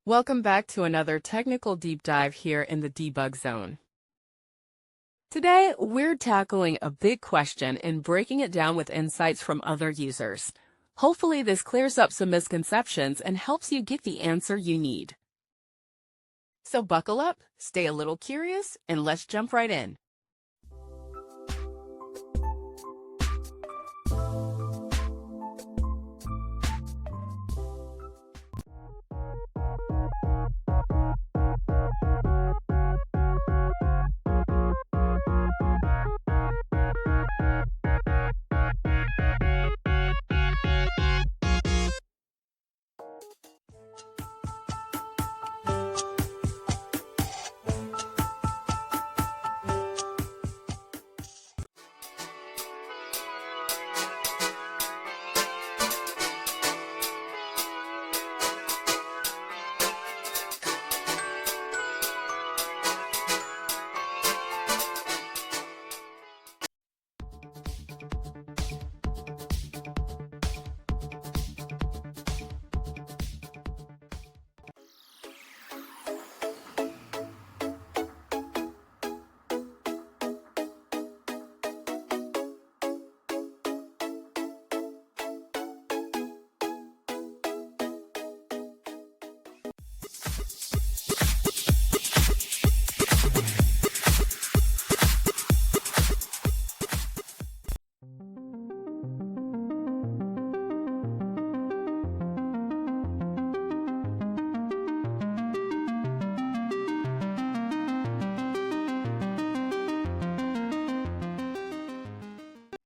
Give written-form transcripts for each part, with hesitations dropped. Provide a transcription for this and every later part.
Welcome back to another technical deep dive here in the debug zone. Today, we're tackling a big question and breaking it down with insights from other users. Hopefully, this clears up some misconceptions and helps you get the answer you need. So buckle up, stay a little curious, and let's jump right in.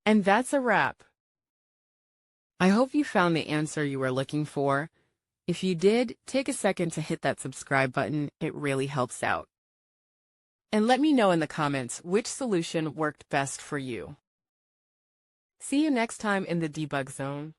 And that's a wrap. I hope you found the answer you were looking for. If you did, take a second to hit that subscribe button. It really helps out. And let me know in the comments which solution worked best for you. See you next time in the debug zone.